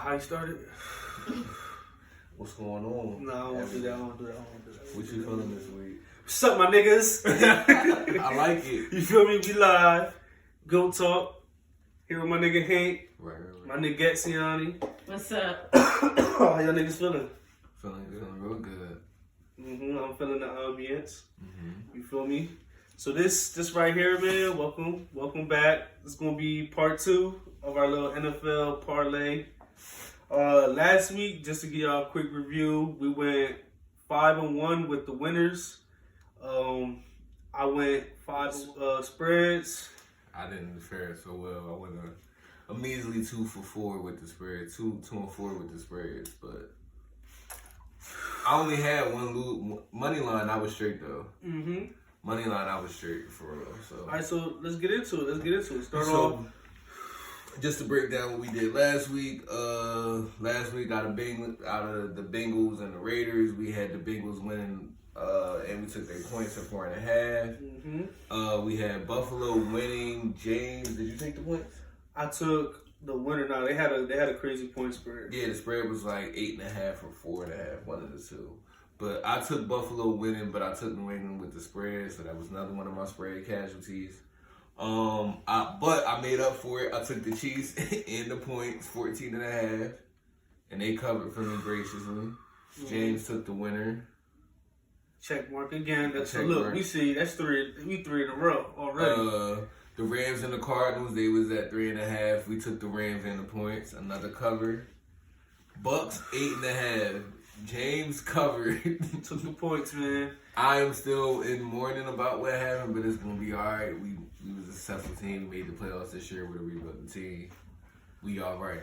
How you started? What's going on? No, I won't do that. What you feeling this week? What's up, my niggas? I like it. You feel me? We live. Go talk. Here with my nigga Hank. Right. My nigga Gatsiani. What's up? How y'all niggas feeling? Feeling real good. I'm feeling the ambience. You feel me? So this right here, man. Welcome back. This is gonna be part 2 of our little NFL parlay. Last week, just to give y'all a quick review, we went 5-1 with the winners. I went 5 spreads. I didn't fare so well. I went a measly 2 for 4 with the spread. 2 and 4 with the spreads, but I only had one money line. I was straight though. Money line, I was straight for real. So all right, so let's get into it. Start off. Just to break down what we did last week. Last week out of the Bengals and the Raiders, we had the Bengals winning, and we took their points at 4.5. We had Buffalo winning. James, did you take the points? I took the winner. Now they had a crazy point spread. Yeah, the spread was like 8.5 or 4.5, one of the two. But I took Buffalo winning, but I took New England with the spread, so that was another one of my spread casualties. But I made up for it. I took the Chiefs in the points, 14.5, and they covered for me graciously. James took the winner. Check mark again. Mark. We see that's three in a row already. The Rams and the Cardinals, they was at 3.5. We took the Rams and the points, another cover. Bucks 8.5. James covered. Took the points, man. I am still in mourning about what happened, but it's gonna be all right. We was a successful team. We made the playoffs this year with a rebuilding team. We all right.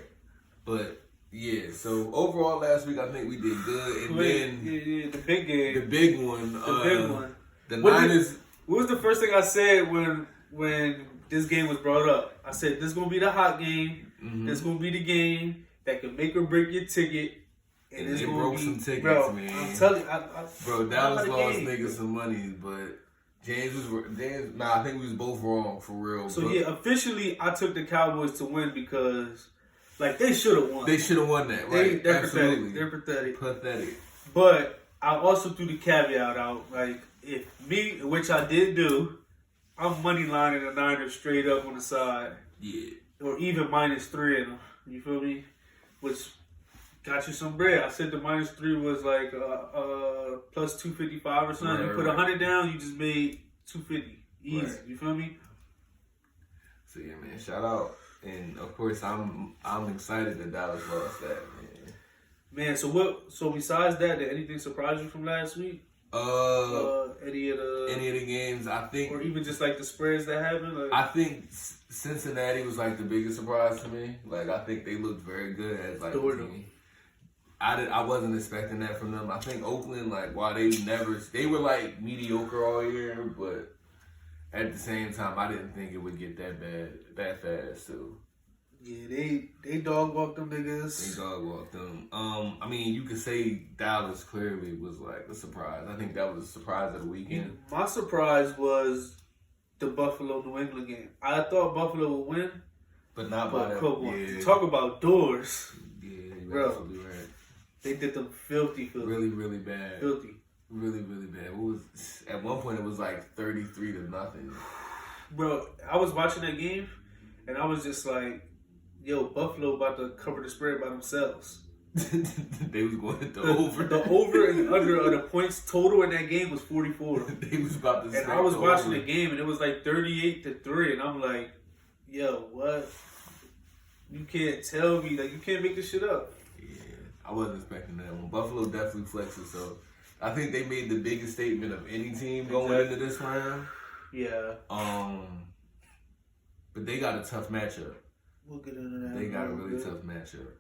But yeah, so overall last week I think we did good. And then the big game, the big one, the Niners. What was the first thing I said when this game was brought up? I said this is gonna be the hot game. This is gonna be the game that can make or break your ticket. And it broke some tickets, bro, man. I'm telling you, bro, Dallas lost niggas some money, but I think we was both wrong for real. So yeah, officially, I took the Cowboys to win because, like, they should have won. They should have won that, right? They're Absolutely. pathetic. They're pathetic. But I also threw the caveat out, like, if me, which I did do, I'm money lining the Niners straight up on the side. Yeah. Or even -3 in them. You feel me? Which got you some bread. I said the -3 was like plus 255 or something. Right, you put 100 down, you just made 250. Easy. Right. You feel me? So yeah, man, shout out. And of course I'm excited that Dallas lost that, man. Man, so besides that, did anything surprise you from last week? Any of the games, I think, or even just like the spreads that happened. Like, I think Cincinnati was like the biggest surprise to me. Like I think they looked very good as like a team. I wasn't expecting that from them. I think Oakland, like, while they were like mediocre all year, but at the same time, I didn't think it would get that bad that fast too. Yeah, they dog walked them niggas. They dog walked them. I mean, you could say Dallas clearly was like a surprise. I think that was a surprise of the weekend. My surprise was the Buffalo New England game. I thought Buffalo would win, but not by that. Yeah. Talk about doors. Yeah, bro. Absolutely right. They did them filthy. Really, really bad. Filthy. Really, really bad. At one point it was like 33-0. Bro, I was watching that game and I was just like, yo, Buffalo about to cover the spread by themselves. They was going to the over. The over and under of the points total in that game was 44. They was about to. And I was watching the game and it was like 38-3, and I'm like, yo, what? You can't tell me, like, you can't make this shit up. I wasn't expecting that one. Buffalo definitely flexes, so I think they made the biggest statement of any team going into this round. Yeah. But they got a tough matchup. We'll get into that. They got a really tough matchup.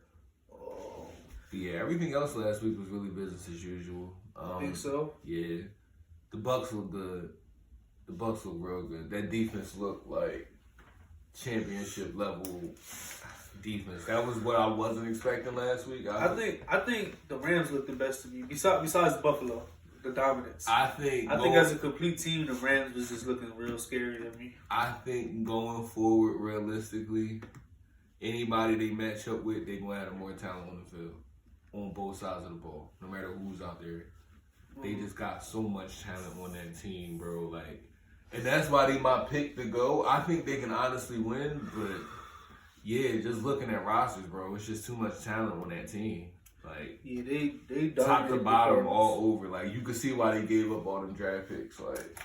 But yeah, everything else last week was really business as usual. I think so. Yeah. The Bucks look good. The Bucks look real good. That defense looked like championship level defense. That was what I wasn't expecting last week. I think the Rams looked the best to me. Besides Buffalo, the dominance. I think as a complete team, the Rams was just looking real scary to me. I think going forward, realistically, anybody they match up with, they gonna have more talent on the field on both sides of the ball, no matter who's out there. They just got so much talent on that team, bro. Like, and that's why they my pick to go. I think they can honestly win, but yeah, just looking at rosters, bro, it's just too much talent on that team. Like, yeah, they top to bottom all over. Like, you can see why they gave up all them draft picks. Like,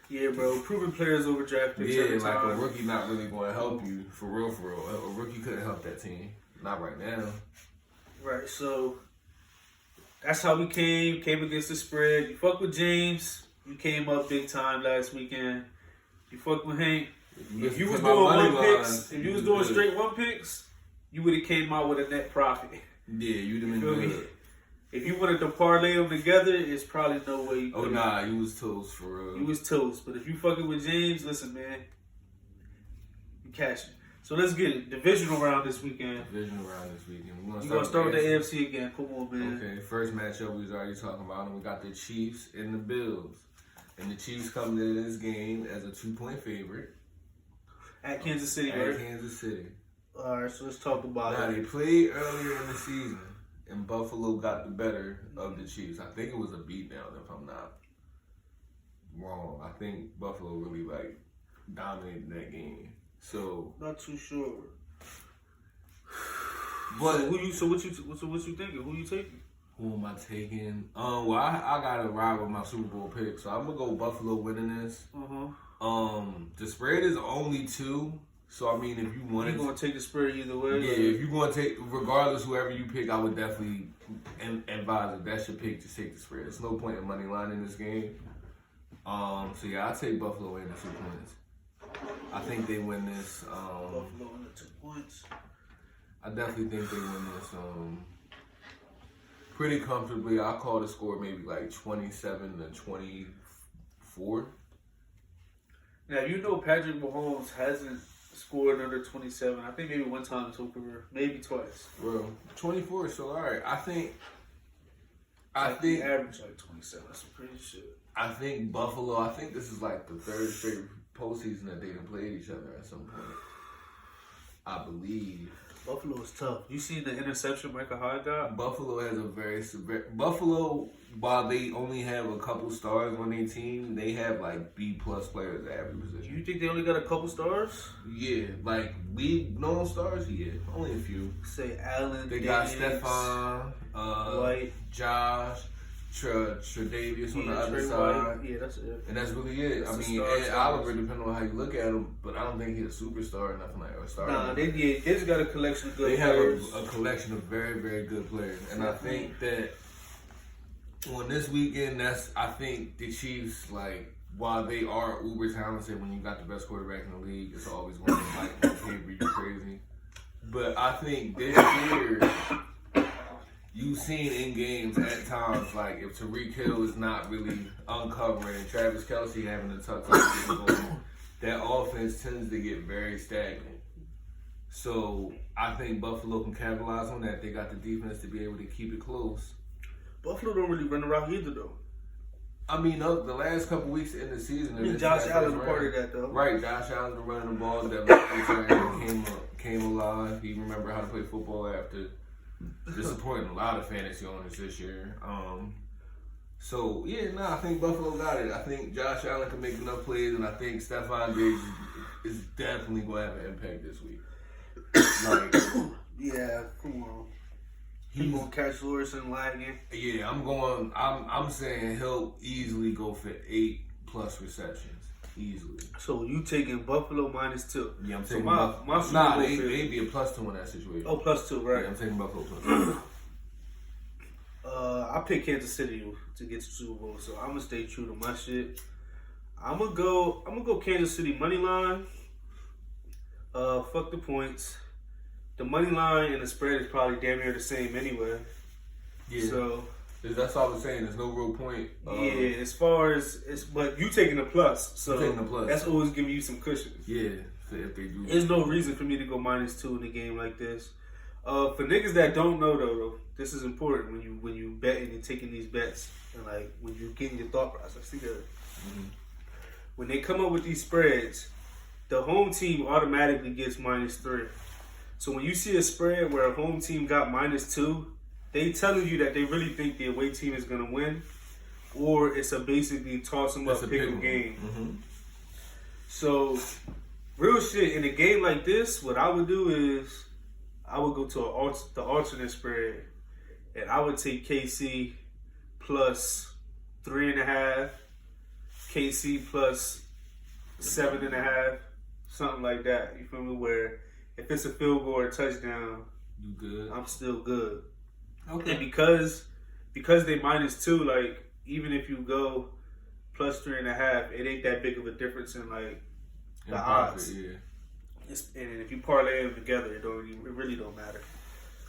yeah, bro, proven players over draft picks. Yeah, like a rookie not really going to help you for real, for real. A rookie couldn't help that team, not right now. Right, so that's how we came against the spread. You fuck with James, you came up big time last weekend. You fuck with Hank. If you was doing one picks, if you was doing straight one picks, you would have came out with a net profit. Yeah, you'd have been good. If you wanted to parlay them together, it's probably no way you could. Oh, nah, you was toast for real. You was toast. But if you fucking with James, listen, man, you catch it. So let's get it. Divisional round this weekend. Divisional round this weekend. We're going to start with the AFC again. Come on, man. Okay, first matchup we was already talking about, and we got the Chiefs and the Bills. And the Chiefs come into this game as a 2-point favorite. At Kansas City, right? At Kansas City. All right, so let's talk about it. Now, they played earlier in the season, and Buffalo got the better of the Chiefs. I think it was a beatdown, if I'm not wrong. I think Buffalo really, like, dominated that game. So not too sure. But so what you thinking? Who you taking? Who am I taking? Well, I gotta ride with my Super Bowl pick, so I'm gonna go Buffalo winning this. The spread is only 2, so I mean, if you want, you're gonna take the spread either way. Yeah, if you're gonna take, regardless whoever you pick, I would definitely advise if that's your pick to take the spread. There's no point in money line in this game. So yeah, I take Buffalo in the 2 points. I think they win this. Buffalo in the 2 points. I definitely think they win this. Pretty comfortably. I'll call the score maybe like 27-24. Now, you know Patrick Mahomes hasn't scored under 27. I think maybe one time in his whole career. Maybe twice. Well, 24 is still all right. I think average like 27. That's some crazy shit. I think Buffalo, I think this is like the 3rd straight postseason that they done played each other at some point. I believe. Buffalo is tough. You seen the interception Michael Hyde got? Buffalo has a very severe... Buffalo, while they only have a couple stars on their team, they have like B-plus players at every position. You think they only got a couple stars? Yeah, like known stars, yeah. Only a few. Say Allen, They got Stephon, White, Josh, Tre'Davious on the other side. Yeah, that's it. And that's really it. I mean, Ed Oliver, depending on how you look at him, but I don't think he's a superstar or nothing like that. Nah, they just got a collection of good players. They have a collection of very, very good players. And I think that on this weekend, I think the Chiefs, like, while they are uber talented, when you got the best quarterback in the league, it's always going to be like, hey, you crazy. But I think this year, you've seen in games at times, like, if Tyreek Hill is not really uncovering and Travis Kelce having a tough time getting going, that offense tends to get very stagnant. So I think Buffalo can capitalize on that. They got the defense to be able to keep it close. Buffalo don't really run the rock either, though. I mean, the last couple weeks in the season, Josh Allen part of that, though. Right, Josh Allen been running the ball. That came alive. He remembered how to play football after disappointing a lot of fantasy owners this year. So yeah, I think Buffalo got it. I think Josh Allen can make enough plays, and I think Stephon Diggs is definitely going to have an impact this week. Like, yeah, come on. He's gonna catch Lawrence lagging. Yeah, I'm saying he'll easily go for 8+ receptions. Easily. So you taking Buffalo -2? Yeah, I'm taking Buffalo. Nah, they'd be a +2 in that situation. Oh, +2, right? Yeah, I'm taking Buffalo +2. I picked Kansas City to get to Super Bowl, so I'm gonna stay true to my shit. I'm gonna go Kansas City money line. Fuck the points. The money line and the spread is probably damn near the same anyway. Yeah. So that's all I was saying. There's no real point. Yeah, as far as but you taking a plus, so taking a plus. That's always giving you some cushion. Yeah. So if they do, there's no reason for me to go -2 in a game like this. For niggas that don't know though, this is important when you betting and taking these bets and like when you getting your thought process together. Mm-hmm. When they come up with these spreads, the home team automatically gets -3. So when you see a spread where a home team got -2, they telling you that they really think the away team is gonna win, or it's a basically toss them up, pick 'em game. Mm-hmm. So real shit in a game like this, what I would do is I would go to the alternate spread, and I would take KC plus 3.5, KC plus 7.5, something like that. You feel me? Where if it's a field goal or a touchdown, you good? I'm still good. Okay. And because they -2, like even if you go plus 3.5, it ain't that big of a difference in like the odds. Yeah. And if you parlay them together, it really don't matter.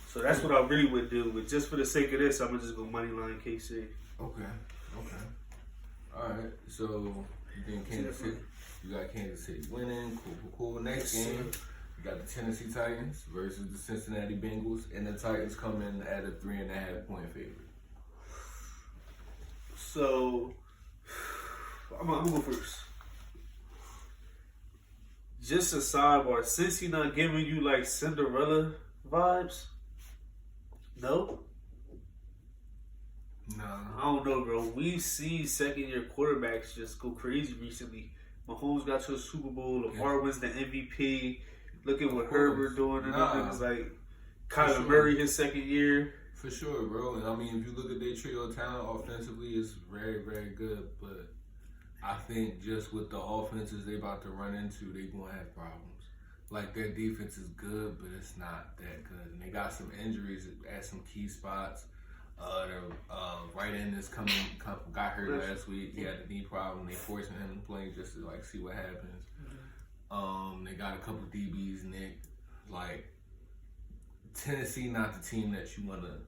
So that's what I really would do. But just for the sake of this, I'm gonna just go money line KC. Okay. All right. So you think Kansas City? You got Kansas City winning. Cool. Next game, you got the Tennessee Titans versus the Cincinnati Bengals, and the Titans come in at a 3.5-point favorite. So I'm gonna go first. Just a sidebar, since he's not giving you like Cinderella vibes, no? Nah. I don't know, bro. We see second-year quarterbacks just go crazy recently. Mahomes got to a Super Bowl. Lamar wins the MVP. Look at what Herbert doing. And niggas like Kyler Murray his second year. For sure, bro. And I mean, if you look at their trio of talent offensively, it's very, very good. But I think just with the offenses they about to run into, they gonna have problems. Like their defense is good, but it's not that good, and they got some injuries at some key spots. Right end is got hurt last week. He had a knee problem. They forcing him to play just to like see what happens. They got a couple DBs, Nick. Like Tennessee, not the team that you wanna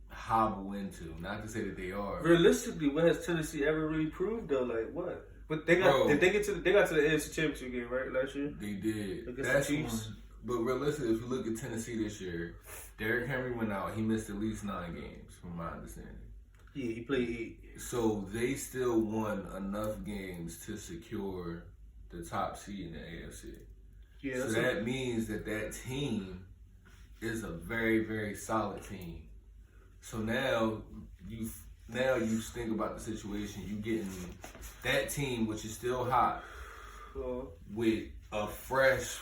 hobble into. Not to say that they are. Realistically, what has Tennessee ever really proved though? Like what? But they got they got to the AFC Championship game right last year. They did. Against That's the Chiefs. But realistically, if you look at Tennessee this year, Derrick Henry went out. He missed at least 9 games, from my understanding. Yeah, he played 8. So they still won enough games to secure the top seed in the AFC. Yeah, so that means that team is a very, very solid team. So now you think about the situation. You getting that team, which is still hot, with a fresh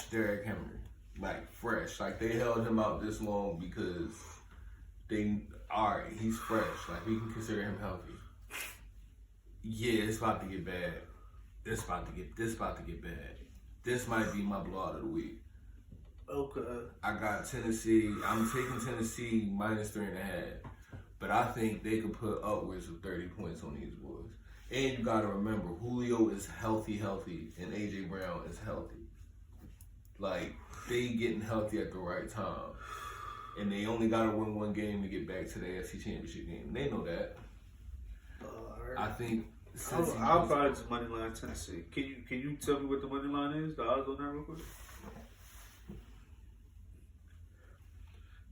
Derrick Henry, like fresh. Like they held him out this long because he's fresh. Like we can consider him healthy. Yeah, it's about to get bad. This about to get bad. This might be my blowout of the week. Okay. I got Tennessee. I'm taking Tennessee -3.5. But I think they could put upwards of 30 points on these boys. And you got to remember, Julio is healthy, and A.J. Brown is healthy. Like, they getting healthy at the right time. And they only got to win one game to get back to the AFC Championship game. They know that. I think... I'll probably just money line Tennessee. Can you tell me what the money line is? The odds on that real quick?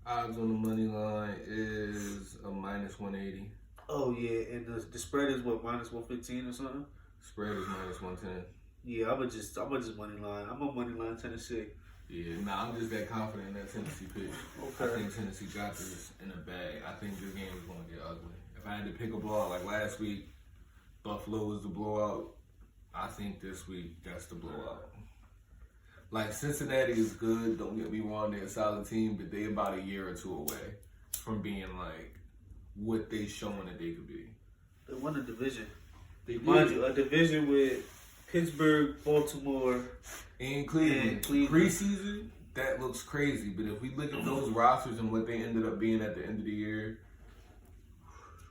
Odds on the money line is a -180. Oh yeah, and the spread is what, -115 or something? Spread is -110. Yeah, I'm just money line. I'm a money line Tennessee. Yeah, I'm just that confident in that Tennessee pick. Okay. I think Tennessee got this in the bag. I think this game is going to get ugly. If I had to pick a blowout like last week, Buffalo was the blowout. I think this week that's the blowout. Like, Cincinnati is good, don't get me wrong, they're a solid team, but they about a year or 2 away from being, like, what they showing that they could be. They won a division. Mind you, a division with Pittsburgh, Baltimore, and Cleveland. Preseason, that looks crazy, but if we look at those rosters and what they ended up being at the end of the year...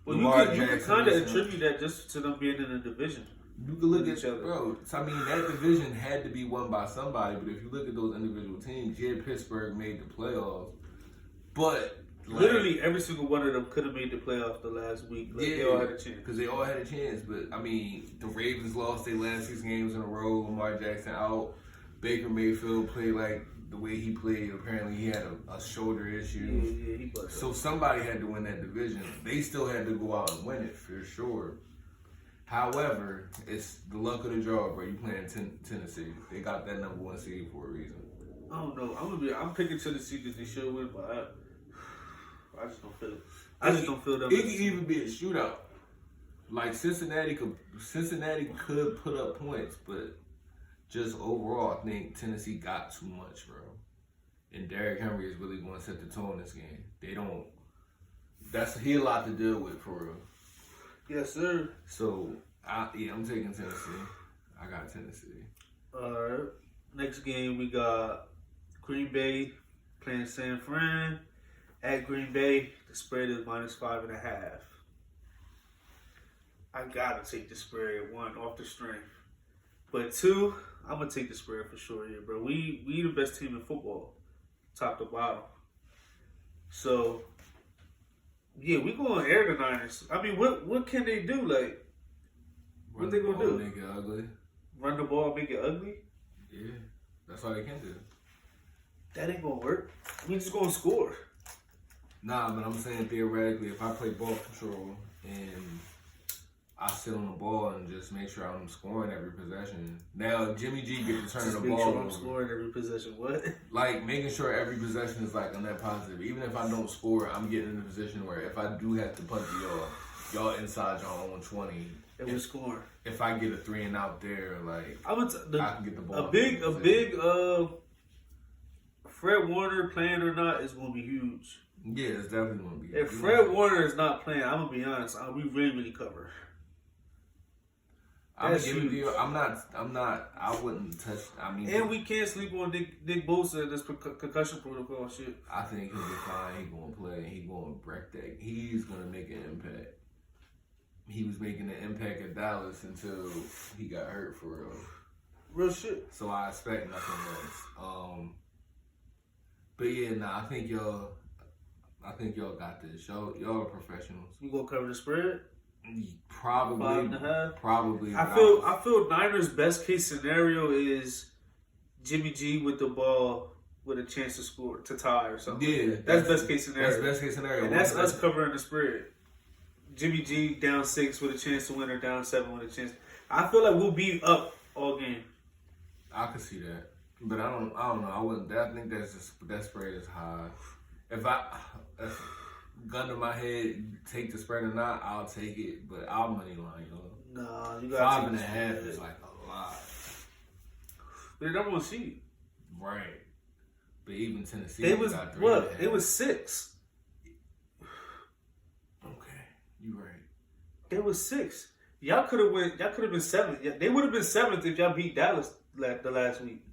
Well, you can kind of attribute that just to them being in a division. You can look at each other, bro. So, I mean, that division had to be won by somebody. But if you look at those individual teams, Pittsburgh made the playoffs, but literally every single one of them could have made the playoffs the last week. Like, they all had a chance because they all had a chance. But I mean, the Ravens lost their last 6 games in a row. Lamar Jackson out. Baker Mayfield played like the way he played. Apparently, he had a shoulder issue. Yeah, he busted. So somebody had to win that division. They still had to go out and win it for sure. However, it's the luck of the draw, bro. You playing Tennessee. They got that #1 seed for a reason. I don't know. I'm picking Tennessee because they should win, but I just don't feel it. I just don't feel that. It could even be a shootout. Like Cincinnati could put up points, but just overall, I think Tennessee got too much, bro. And Derrick Henry is really going to set the tone this game. He a lot to deal with for real. Yes, sir. So I'm taking Tennessee. I got Tennessee. Alright. Next game we got Green Bay playing San Fran. At Green Bay, the spread is -5.5. I gotta take the spread, 1, off the strength. But 2, I'm gonna take the spread for sure here, bro. We the best team in football, top to bottom. So yeah, we gonna air the Niners. I mean, what can they do? Like, what they gonna do? Make it ugly. Run the ball, make it ugly? Yeah, that's all they can do. That ain't gonna work. We just gonna score. Nah, but I'm saying theoretically, if I play ball control and I sit on the ball and just make sure I'm scoring every possession. Now, Jimmy G get to turn the ball over. I'm scoring every possession. What? Like, making sure every possession is, like, a net positive. Even if I don't score, I'm getting in a position where if I do have to punt to y'all inside y'all own 20. And we're scoring. If I get a 3 and out there, like, I can get the ball. A big Fred Warner playing or not is going to be huge. Yeah, it's definitely going to be. If Fred Warner is not playing, I'm going to be honest, we really cover. I'm giving you. I'm not. I wouldn't touch. I mean, and we can't sleep on Nick Bosa. This concussion protocol shit. I think he'll be fine. He's gonna play. He's gonna break that. He's gonna make an impact. He was making an impact at Dallas until he got hurt for real. Real shit. So I expect nothing less. But yeah, I think y'all got this. Y'all are professionals. You gonna cover the spread? Probably 5.5. Probably. I feel Niners' best case scenario is Jimmy G with the ball with a chance to score, to tie or something. Yeah, that's best case scenario. That's best case scenario. And that's us covering the spread. Jimmy G down 6 with a chance to win, or down 7 with a chance. I feel like we'll be up all game. I could see that, but I don't know. I wouldn't. I think that spread is high. If gun to my head, take the spread or not, I'll take it, but I'll money line, y'all. Nah, you got 5.5 is like a lot. They're number 1 seed. Right. But even Tennessee, they was got 3.5. what? It was 6. Okay, you right. They was 6. Y'all could have been 7th. They would have been 7th if y'all beat Dallas the last week.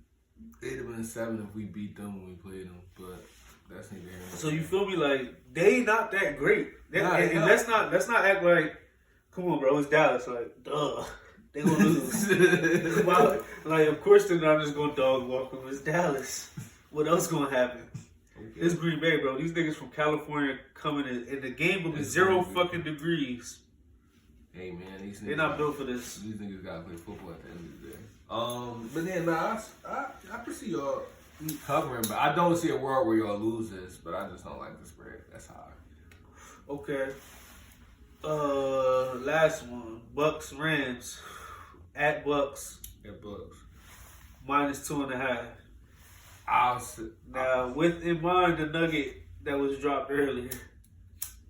They'd have been 7 if we beat them when we played them, but. That's neither here nor there. So you feel me? Like, they not that great. And let's not act like, come on, bro, it's Dallas. Like, duh, they gonna lose. Like, of course they're not just gonna dog walk them. It's Dallas. What else gonna happen? Okay. It's Green Bay, bro. These niggas from California coming in, and the game will be 0 fucking degrees. Hey man, these niggas they're not built for this. These niggas gotta play football at the end of the day. But then, I can see y'all covering, but I don't see a world where y'all lose this. But I just don't like the spread. That's high. Okay. Last one. Bucks Rams. At Bucks. At Bucks. -2.5. Now, with in mind the nugget that was dropped earlier,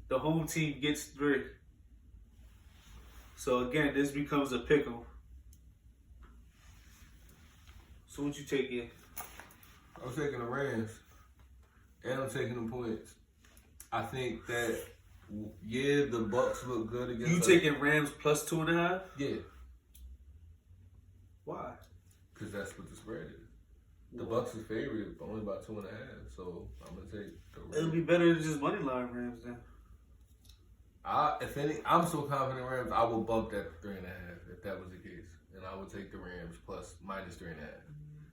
the home team gets 3. So again, this becomes a pick'em. So what you taking? I'm taking the Rams, and I'm taking the points. I think that the Bucks look good against. You taking Rams +2.5? Yeah. Why? Because that's what the spread is. The Bucks is favored only by 2.5, so I'm gonna take the Rams. It'll be better than just money line Rams then. I'm so confident in Rams, I will bump that to 3.5 if that was the case, and I would take the Rams -3.5.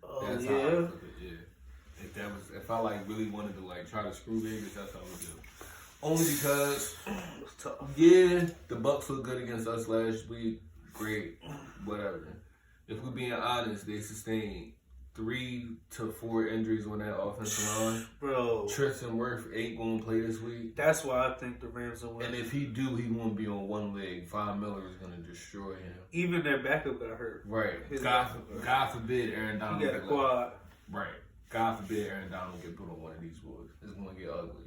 Oh that's yeah. How I look at it, yeah. If I like really wanted to like try to screw Vegas, that's how I would do it. Only because, the Bucks looked good against us last week. Great, whatever. If we're being honest, they sustained 3 to 4 injuries on that offensive line. Bro. Tristan Wirth ain't going to play this week. That's why I think the Rams will win. And if he do, he won't be on one leg. Von Miller is going to destroy him. Even their backup got hurt. Right. God forbid Aaron Donald. He got a quad. Right. God forbid Aaron Donald get put on one of these boys. It's going to get ugly.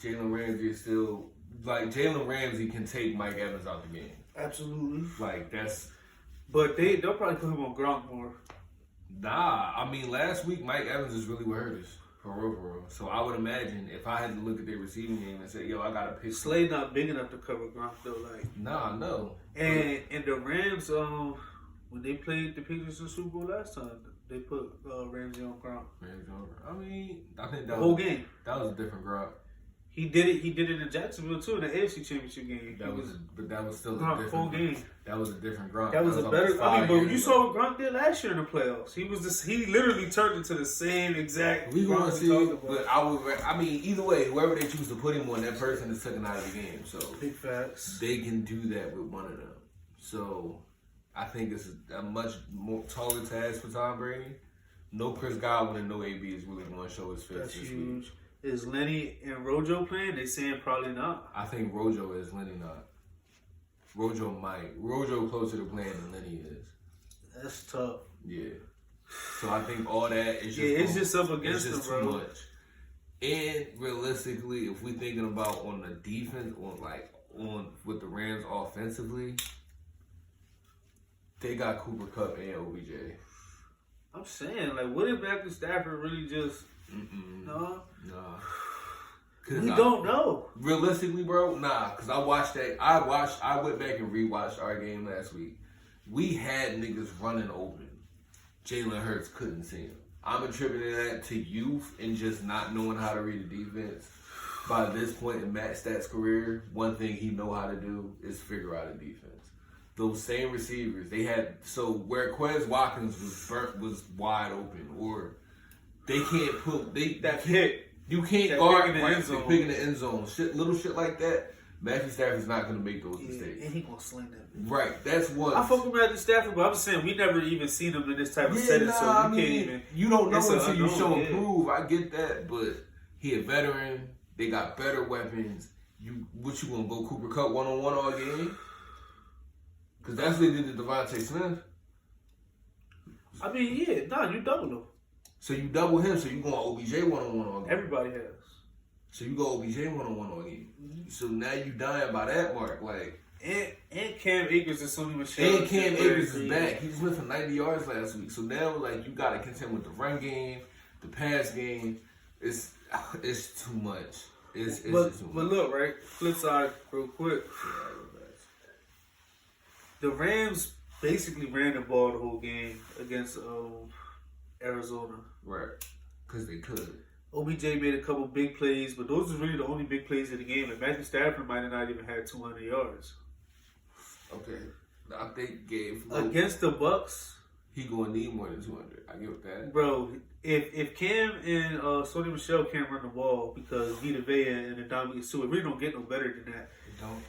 Jalen Ramsey is still, like, Jalen Ramsey can take Mike Evans out the game. Absolutely. Like, that's... But they'll probably put him on Gronk more. Nah, I mean, last week, Mike Evans is really what hurt us. For real. So I would imagine if I had to look at their receiving game and say, yo, I got to pick... Slade not big enough to cover Gronk, though. Like, Nah, no. And the Rams, when they played the Patriots in the Super Bowl last time, they put Ramsey on Gronk. Ramsey on Gronk. I mean, I think the whole game. That was a different Gronk. He did it in Jacksonville too in the AFC Championship game. But that was still Gronk, a different full game. That was a different Gronk. That was a better. I mean, but you saw what Gronk did last year in the playoffs. He literally turned into the same exact. We gonna see, but I mean, either way, whoever they choose to put him on, that person is taken out of the game. So big facts. They can do that with one of them. So I think it's a much more taller task for Tom Brady. No Chris Godwin and no AB is really going to show his face. That's this huge. Week. Is Lenny and Rojo playing? They saying probably not. I think Rojo is, Lenny not. Rojo might. Rojo closer to playing than Lenny is. That's tough. Yeah. So I think all that is just it's just up against them, bro. Too much. And realistically, if we're thinking about on the defense, on with the Rams offensively, they got Cooper Kupp and OBJ. I'm saying, like, what if Matthew Stafford really just no? We don't know. Realistically, bro, nah. Because I watched that. I went back and rewatched our game last week. We had niggas running open. Jalen Hurts couldn't see him. I'm attributing that to youth and just not knowing how to read the defense. By this point in Matt Stat's career, one thing he know how to do is figure out a defense. Those same receivers, they had, so where Quez Watkins was wide open, or they can't put, that pick. You can't guard the pick in the end zone. Little shit like that. Matthew Stafford's not going to make those mistakes. And he going to sling that. Right, that's what. I fuck with Matthew Stafford, but I'm saying we never even seen him in this type of setting, so you can't even. You don't know until you show him prove. I get that, but he a veteran. They got better weapons. You going to go Cooper Kupp one-on-one all game? Because that's what they did to Devontae Smith. I mean, you double him. So you double him, so you going OBJ one-on-one all game. Everybody has. So you go OBJ one-on-one all game. So now you dying by that mark, like. And Cam Akers and Sony Michel. And Cam Akers is back. He just went for 90 yards last week. So now, like, you got to contend with the run game, the pass game. It's too much. It's just too much. But look, right? Flip side, real quick. The Rams basically ran the ball the whole game against Arizona. Right. Because they could. OBJ made a couple big plays, but those are really the only big plays of the game. And Matthew Stafford might have not even had 200 yards. Okay. I think Gabe against the Bucks, he gonna need more than 200. I get that, bro. If Cam and Sony Michel can't run the ball because Vita Vea and Ndamukong Suh, it really don't get no better than that. It don't.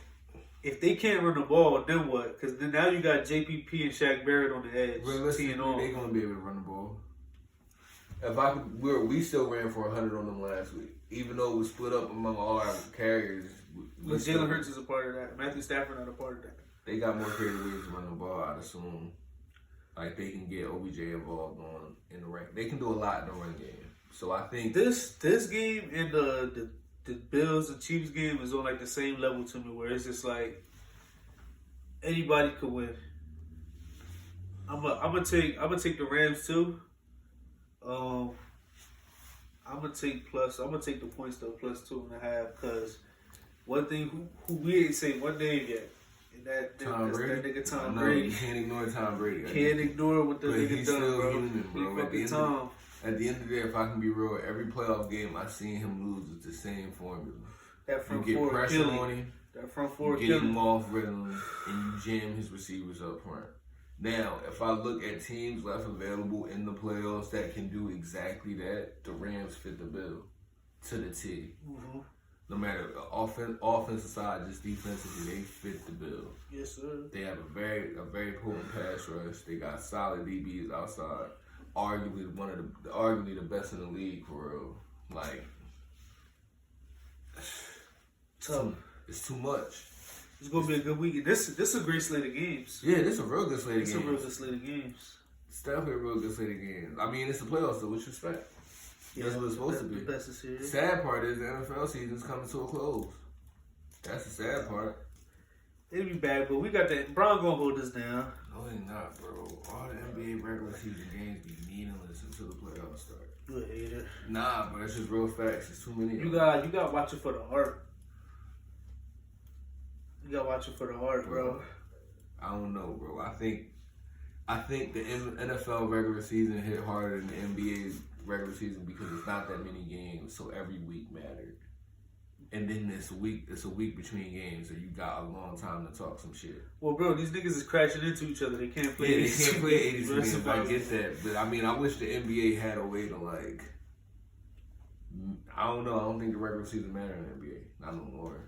If they can't run the ball, then what? Because then now you got JPP and Shaq Barrett on the edge. Realistically, they gonna be able to run the ball. We still ran for 100 on them last week, even though we split up among all our carriers. But Jalen Hurts is a part of that. Matthew Stafford not a part of that. They got more creative ways to run the ball, I'd assume. Like, they can get OBJ involved in the run. They can do a lot in the run game. So I think this game and the Bills and Chiefs game is on like the same level to me, where it's just like anybody could win. I'm gonna take the Rams too. I'm gonna take the points though, plus 2.5, because one thing who we ain't say one name yet. That nigga Tom Brady. You can't ignore Tom Brady. Can't ignore what the nigga he's done, still bro. Human, bro. At the end of the day, if I can be real, every playoff game I seen him lose with the same formula. That front you get four pressure on him. That front four you get him off rhythm, and you jam his receivers up front. Now, if I look at teams left available in the playoffs that can do exactly that, the Rams fit the bill to the T. Mm-hmm. No matter offensive side, just defensively, they fit the bill. Yes, sir. They have a very potent pass rush. They got solid DBs outside. Arguably the best in the league for real. Like, it's too much. It's gonna be a good week. This is a great slate of games. Yeah, this is a real good slate of games. It's a real good slate of games. It's definitely a real good slate of games. I mean, it's the playoffs, so what you expect? Yeah, That's what it's supposed to be. The best of series. Sad part is the NFL season's coming to a close. That's the sad part. It'll be bad, but we got that. Brown gonna hold us down. No, they not, bro. All the NBA regular season games be meaningless until the playoffs start. You a hater. Nah, but that's just real facts. It's too many. You got to watch it for the heart. You got to watch it for the heart, bro. I don't know, bro. I think the NFL regular season hit harder than the NBA regular season because it's not that many games, so every week mattered. And then it's a week between games, so you got a long time to talk some shit. Well, bro, these niggas is crashing into each other. They can't play. Yeah, they can't play 82 games. I get that, but I mean, I wish the NBA had a way to like. I don't know. I don't think the regular season matter in the NBA. Not no more.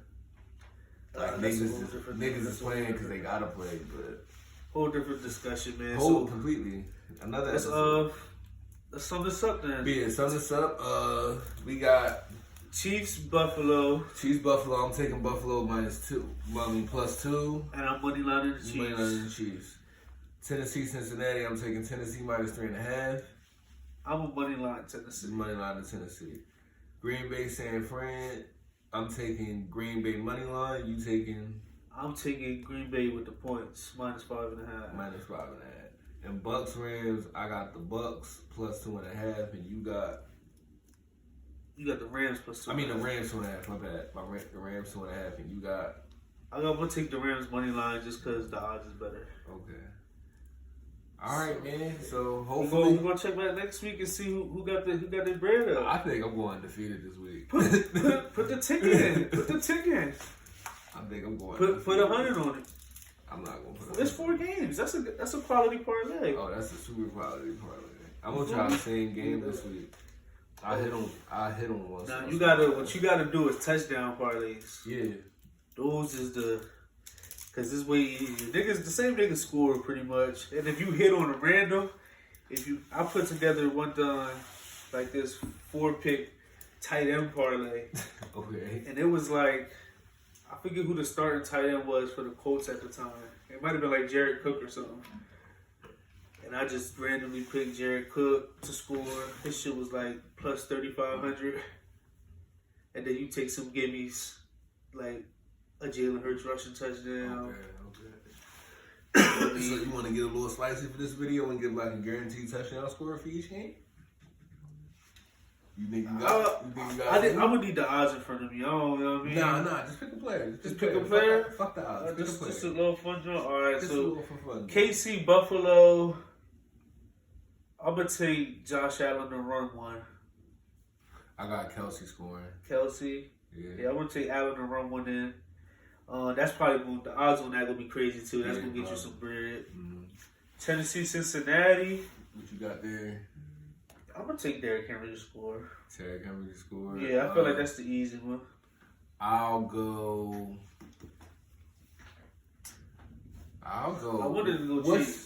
Like niggas is playing because they gotta play, but whole different discussion, man. Completely another. Let's sum this up then. Yeah, sum this up. We got Chiefs Buffalo. I'm taking Buffalo -2. +2. And I'm money lining the Chiefs. Money lining the Chiefs. Tennessee Cincinnati. I'm taking Tennessee -3.5. I'm a money line Tennessee. Money line to Tennessee. Green Bay San Fran. I'm taking Green Bay money line. You taking? I'm taking Green Bay with the points -5.5. -5.5. And Bucks Rams. I got the Bucks +2.5, and you got. You got the Rams +2. I mean the Rams 2.5. My bad. The Rams 2.5, and you got. I'm gonna take the Rams money line just because the odds is better. Okay. All right, man. So hopefully we're gonna check back next week and see who got their bread up. I think I'm going undefeated this week. Put the ticket in. Put the ticket in. I think I'm going. Put 100 on it. I'm not gonna put. It's 4 games. That's a quality parlay. Oh, that's a super quality parlay. I'm gonna try the same game this week. I hit on one. Now what you gotta do is touchdown parlays. Yeah. Those is cause this way the same niggas score pretty much. And if you hit on a random, I put together one time like this 4-pick tight end parlay. Okay. And it was like I forget who the starting tight end was for the Colts at the time. It might have been like Jared Cook or something. And I just randomly picked Jared Cook to score. His shit was like plus 3,500. And then you take some gimmies, like a Jalen Hurts rushing touchdown. Okay. So you want to get a little slicey for this video and get like a guaranteed touchdown score for each game? You think you got? I would need the odds in front of me. I don't know what I mean. Nah. Just pick a player. Just pick a player. Fuck the odds. Just a little fun joint. All right. Just so fun. KC Buffalo. I'm gonna take Josh Allen to run one. I got Kelsey scoring. Kelsey. Yeah. I'm gonna take Allen to run one in. That's probably the odds on that gonna be crazy too. That's gonna get you some bread. Mm-hmm. Tennessee Cincinnati. What you got there? I'm gonna take Derrick Henry to score. Derrick Henry to score. Yeah, I feel like that's the easy one. I'll go. I wanted to go cheap.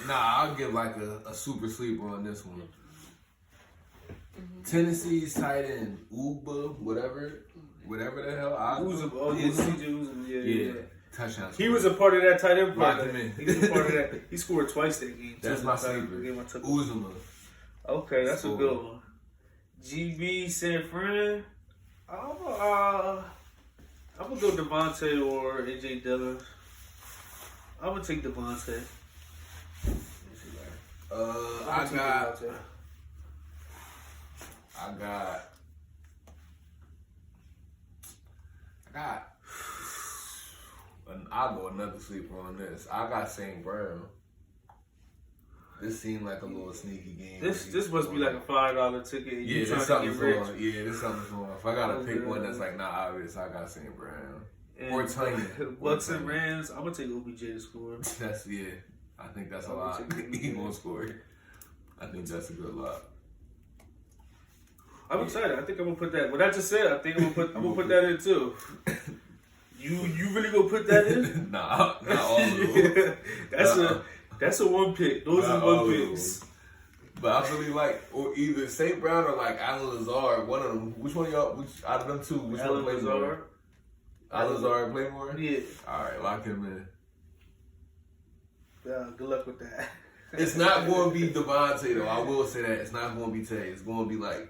I'll give like a super sleeper on this one. Tennessee's tight end, Uba, whatever the hell. CJ Uzomah, yeah. Touchdown. He was a part of that tight end part. He was a part of that. He scored twice that game. That's my sleeper. Uzomah. Okay, that's a good one. GB San Fran. I'm gonna go Devontae or AJ Dillon. I'm gonna take Devontae. I got. I'll go another sleeper on this. I got St. Brown. This seemed like a little sneaky game. This must be like a $5 ticket. Yeah, there's something wrong. If I gotta pick one that's like not obvious, I got St. Brown. Or Tiny. Bucks and Rams. I'm gonna take OBJ to score. I think that's a lot. He won't score. I think that's a good lot. I'm excited. I think I'm gonna put that. What I just said, I think I'm gonna put that in too. You really gonna put that in? Nah, not all of them. That's a one pick. Those are one picks. But I really like, or either St. Brown or like Alan Lazard. One of them. Which one of y'all? Which out of them two? Which one plays more? Alan Lazard play more? Yeah. All right, lock him in. Good luck with that. It's not going to be Devontae though. I will say that it's not going to be Tay. It's going to be like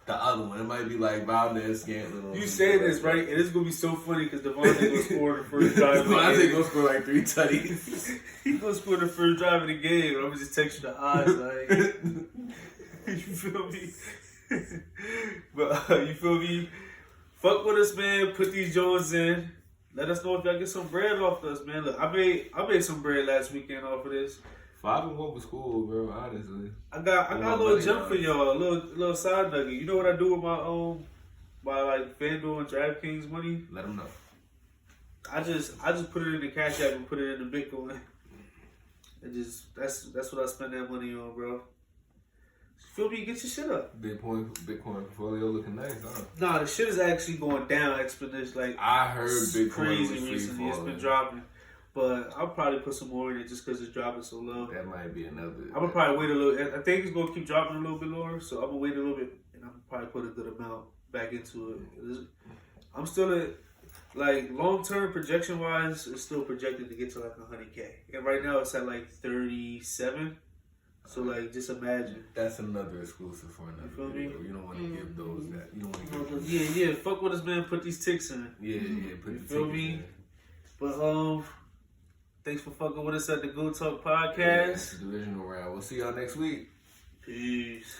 the other one. It might be like Valdez Scantling. You saying this right? And it's gonna be so funny because Devontae gonna score the first drive. Devontae gonna score like 3 tutties. He gonna score the first drive of the game. I'm gonna just text you the odds, like you feel me? But you feel me? Fuck with us, man. Put these Jones in. Let us know if y'all get some bread off us, man. Look, I made some bread last weekend off of this. 5-1 was cool, bro. Honestly, I got a little jump for y'all, a little side nugget. You know what I do with my like FanDuel and DraftKings money? Let them know. I just put it in the Cash App and put it in the Bitcoin. And just that's what I spend that money on, bro. Feel me? Get your shit up. Bitcoin portfolio looking nice, huh? Nah, the shit is actually going down exponentially. Like I heard Bitcoin crazy was recently. It's falling. been dropping, but I'll probably put some more in it just because it's dropping so low. That might be another. I'm gonna probably wait a little. I think it's gonna keep dropping a little bit lower, so I'm gonna wait a little bit, and I'm probably put a good amount back into it. I'm still at like long term projection wise, it's still projected to get to like 100K, and right now it's at like 37. So like, just imagine. That's another exclusive for another feel me? video. You don't want to give those that. You don't want to give. Yeah. Fuck with us, man. Put these ticks in. Yeah. Put You the feel tickets me? in. But thanks for fucking with us at the Go Talk Yeah, Podcast. it's a divisional round. We'll see y'all next week. Peace.